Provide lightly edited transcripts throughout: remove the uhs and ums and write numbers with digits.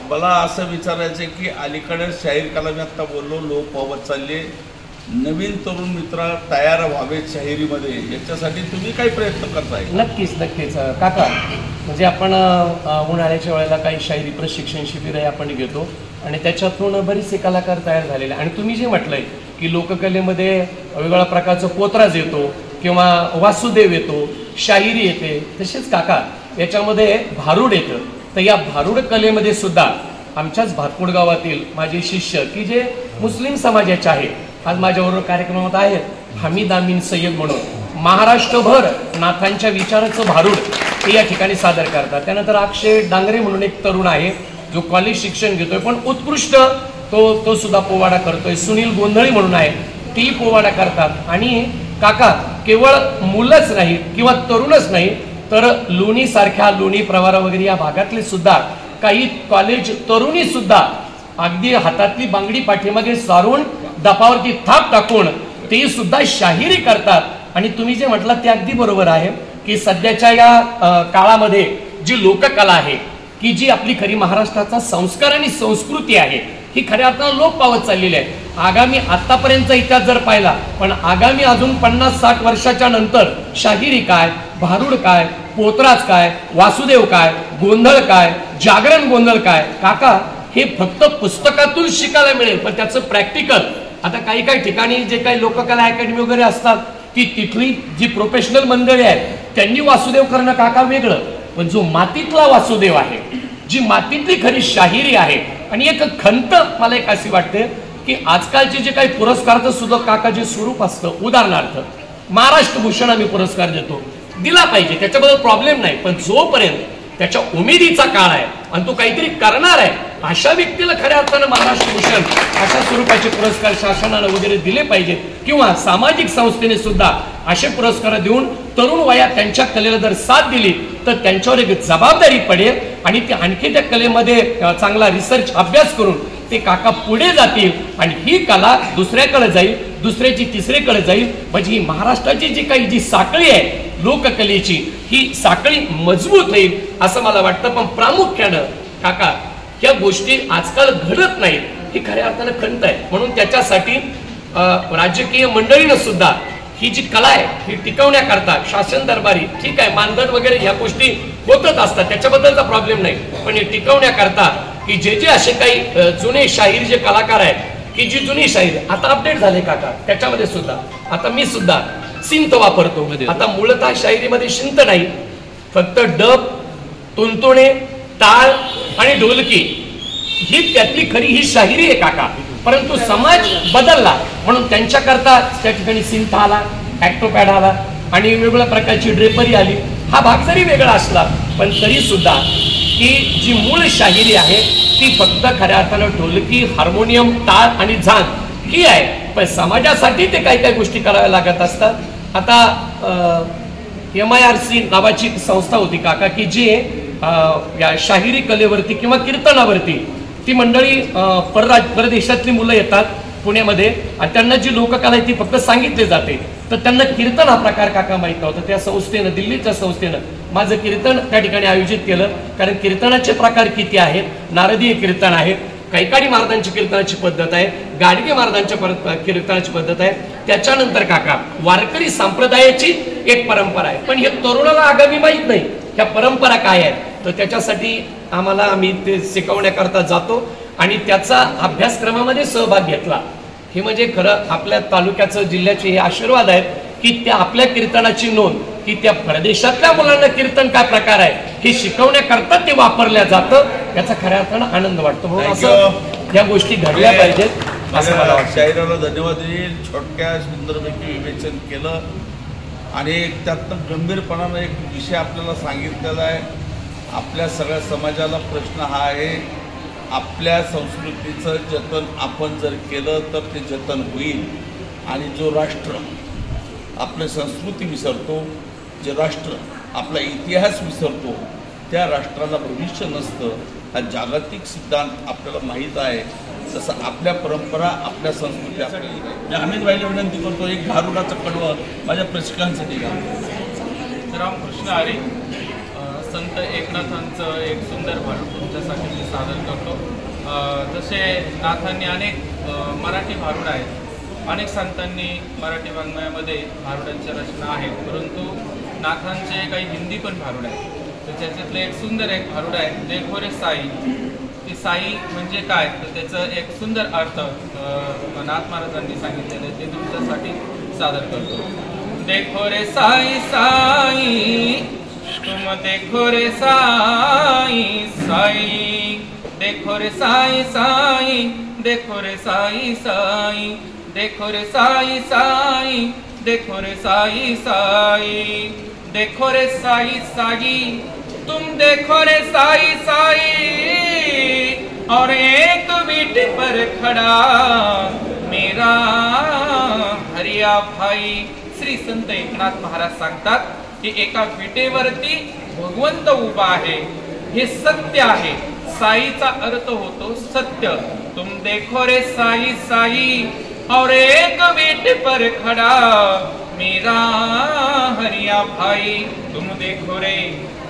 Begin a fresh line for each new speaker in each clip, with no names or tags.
मला असं विचारायचं की अलीकडे शाहीर कला मी आता बोललो लोक पावत चालले, नवीन तरुण मित्र तयार व्हावेत शाहिरीमध्ये, याच्यासाठी तुम्ही काही प्रयत्न करताय?
नक्कीच काका, म्हणजे आपण उन्हाळ्याच्या वेळेला काही शाहिरी प्रशिक्षण शिबिरही आपण घेतो आणि त्याच्यातून बरेचसे कलाकार तयार झालेले. आणि तुम्ही जे म्हटलंय की लोककलेमध्ये वेगवेगळ्या प्रकारचं पोतराज येतो किंवा वासुदेव येतो, शाहिरी येते, तसेच काका याच्यामध्ये भारूड येतं. तर या भारूड कलेमध्ये सुद्धा आमच्याच भातपूड गावातील माझे शिष्य की जे मुस्लिम समाजाचे आहेत, आज माझ्याबरोबर कार्यक्रमात आहेत हमीद अमीन सय्यद म्हणून, महाराष्ट्रभर नाथांच्या विचाराचं भारूड ते या ठिकाणी सादर करतात. त्यानंतर अक्षय डांगरे म्हणून एक तरुण आहे जो कॉलेज शिक्षण घेतोय पण उत्कृष्ट तो सुद्धा पोवाडा करतोय. सुनील गोंधळी म्हणून आहे, ती पोवाडा करतात. आणि काका केवळ मुलंच नाही किंवा तरुणच नाही तर लोणी सारख्या लोणी प्रवारा वगैरे या भागातले सुद्धा काही कॉलेज तरुणी सुद्धा अगदी हातातली बांगडी पाठीमागे सारून दपावरती थाप टाकून ते सुद्धा शाहिरी करतात. आणि तुम्ही जे म्हटलं ते अगदी बरोबर आहे की सध्याच्या या काळामध्ये जी लोककला आहे की जी आपली खरी महाराष्ट्राचा संस्कार आणि संस्कृती आहे ही खऱ्या अर्थानं लोप पावत चाललेली आहे. आगामी आतापर्यंतचा इतिहास जर पाहिला पण आगामी अजून 50-60 वर्षाच्या नंतर शाहिरी काय, भारूड काय, पोतराज काय, वासुदेव काय, गोंधळ काय, जागरण गोंधळ काय, काका हे फक्त पुस्तकातून शिकायला मिळेल पण त्याचं प्रॅक्टिकल आता काही ठिकाणी जे काही लोककला अकॅडमी वगैरे असतात ती तिथली जी प्रोफेशनल मंडळी आहेत त्यांनी वासुदेव करणं काका वेगळं, पण जो मातीतला वासुदेव आहे, जी मातीतली खरी शाहिरी आहे. आणि एक खंत मला एक अशी वाटते की आजकालचे जे काही पुरस्कारचं सुद्धा काका जे स्वरूप असतं, उदाहरणार्थ महाराष्ट्र भूषण आम्ही पुरस्कार देतो, दिला पाहिजे, त्याच्याबद्दल प्रॉब्लेम नाही, पण जोपर्यंत त्याच्या उमेदीचा काळ आहे आणि तो काहीतरी करणार आहे अशा व्यक्तीला खऱ्या अर्थानं महाराष्ट्र भूषण अशा स्वरूपाचे पुरस्कार शासनानं वगैरे दिले पाहिजेत किंवा सामाजिक संस्थेने सुद्धा असे पुरस्कार देऊन तरुण वयात त्यांच्या कलेला जर साथ दिली तर त्यांच्यावर एक जबाबदारी पडेल आणि ते आणखी त्या कलेमध्ये चांगला रिसर्च अभ्यास करून ते काका पुढे जातील आणि ही कला दुसऱ्याकडे जाईल, दुसऱ्याची तिसरीकडे जाईल. म्हणजे ही महाराष्ट्राची जी साखळी आहे लोककलेची ही साखळी मजबूत होईल असं मला वाटतं. पण प्रामुख्यानं काका या गोष्टी आजकाल घडत नाहीत ही खऱ्या अर्थानं खंत आहे. म्हणून त्याच्यासाठी राजकीय मंडळीनं सुद्धा ही जी कला आहे ही टिकवण्याकरता शासन दरबारी ठीक आहे मानधन वगैरे या गोष्टी होतच असतात, त्याच्याबद्दलचा प्रॉब्लेम नाही, पण हे टिकवण्याकरता की जे असे काही जुने शाहीर जे कलाकार आहेत की जी जुनी शाहीर आता अपडेट झाले काका, त्याच्यामध्ये सुद्धा आता मी सुद्धा सिंत वापरतो. आता मूळतः शाहिरीमध्ये शिंत नाही, फक्त डब, तुंतुणे, टाळ आणि ढोलकी ही त्यातली खरी ही शाहिरी आहे काका. परंतु समाज बदलला म्हणून त्यांच्याकरता त्या ठिकाणी सिंथ आला, ॲक्टोपॅड आला आणि वेगवेगळ्या प्रकारची ड्रेपरी आली. हा भाग जरी वेगळा असला पण तरी सुद्धा की जी मूळ शाहिरी आहे ती फक्त खऱ्या अर्थानं ढोलकी, हार्मोनियम, टाळ आणि झांज ही आहे. पण समाजासाठी ते काही गोष्टी कराव्या लागत असतात. आता MIRC नावाची संस्था होती काका की जी या शाहिरी कलेवरती किंवा कीर्तनावरती ती मंडळी परदेशातली मुलं येतात पुण्यामध्ये आणि त्यांना जी लोककला आहे ती फक्त सांगितली जाते. तर त्यांना कीर्तन हा प्रकार काका माहीत नव्हता. त्या संस्थेनं, दिल्लीच्या संस्थेनं माझं कीर्तन त्या ठिकाणी आयोजित केलं. कारण कीर्तनाचे प्रकार किती आहेत, नारदीय कीर्तन आहे, कैकाडी महाराजांची कीर्तनाची पद्धत आहे, गाडगे महाराजांच्या कीर्तनाची पद्धत आहे, त्याच्यानंतर काका वारकरी संप्रदायाची एक परंपरा आहे. पण हे तरुणाला आगामी माहीत नाही ह्या परंपरा काय आहेत. तर त्याच्यासाठी आम्ही ते शिकवण्याकरता जातो आणि त्याचा अभ्यासक्रमामध्ये सहभाग घेतला. हे म्हणजे खरं आपल्या तालुक्याचं, जिल्ह्याचे हे आशीर्वाद आहेत की त्या आपल्या कीर्तनाची नोंद की त्या प्रदेशातल्या मुलांना कीर्तन काय प्रकार आहे हे शिकवण्याकरता ते वापरल्या जातं. याचा खऱ्या अर्थानं आनंद वाटतो. म्हणून असं या गोष्टी घडल्या पाहिजेत असं मला वाटतं.
शाहिराला धन्यवाद देईल. छोटक्या सुंदरपैकी विवेचन केलं आणि त्यातनं गंभीरपणानं एक विषय आपल्याला सांगितलेला आहे. आपल्या सगळ्या समाजाला प्रश्न हा आहे, आपल्या संस्कृतीचं जतन आपण जर केलं तर ते जतन होईल. आणि जो राष्ट्र आपली संस्कृती विसरतो, जे राष्ट्र आपला इतिहास विसरतो त्या राष्ट्राला भविष्य नसतं. हा जागतिक सिद्धांत आपल्याला माहीत आहे. तसं आपल्या परंपरा, आपल्या संस्कृती आपल्याला. अमित भाईला विनंती करतो एक भारुडाचं कडवं माझ्या प्रशिक्षकांसाठी.
रामकृष्ण हरी. संत एकनाथांचं एक सुंदर भारूड तुमच्यासाठी मी सादर करतो. जसे नाथांनी अनेक मराठी भारूड आहेत, अनेक संतांनी मराठी वाङ्मयामध्ये भारुडांच्या रचना आहेत, परंतु नाथांचे काही हिंदी पण भारूड आहेत. तर त्याच्यातलं एक सुंदर एक भारूड आहे, देखो रे साई. की साई म्हणजे काय, तर त्याचं एक सुंदर अर्थ नाथ महाराजांनी सांगितलेलं आहे, ते तुमच्यासाठी सादर करतो. देखो रे साई साई, तुम देखो रे साई साई, देखो रे साई साई, देखो रे साई साई, देखो रे साई साई, देखो रे साई साई, देखो रे साई साई, तुम देखो रे साई साई, और एक वीट पर खड़ा मेरा हरिया भाई. श्री संत एकनाथ महाराज सांगतात की एका विटेवरती भगवंत उभा आहे, हे सत्य आहे. साईचा अर्थ होतो सत्य. तुम देखो रे साई साई, और एक वीट पर खड़ा मेरा हरिया भाई. तुम देखो रे,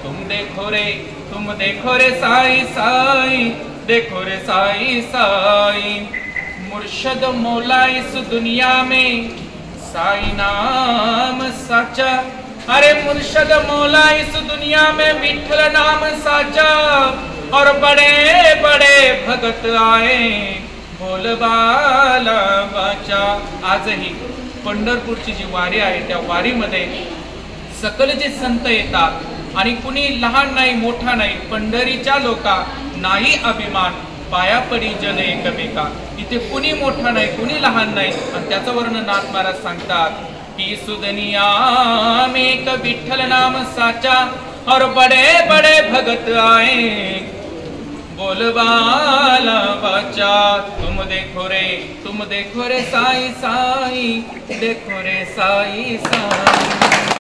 तुम देखो रे, तुम देखो रे साई साई, देखो रे साई साई. मुर्शद मौला इस दुनिया में साई नाम साचा. अरे मुर्शद मौला इस दुनिया में विठ्ठल नाम साचा, और बड़े बड़े भगत आए बोलबाला वाचा. आजही पंढरपूरची जी वारी आहे त्या वारीमध्ये सकल जे संत येतात आणि कुणी लहान नाही मोठा नाही, पंढरीच्या लोका नाही अभिमान, पाया पडी जन एकमेका. इथे कुणी मोठा नाही कुणी लहान नाही, आणि त्याचं वर्णन नाथ महाराज सांगतात की सुदनिया में एक विठ्ठल नाम साचा, और बड़े बड़े भगत आए बोलबाला वाचा. तुम देखो रे साई साई, देखो रे साई साई.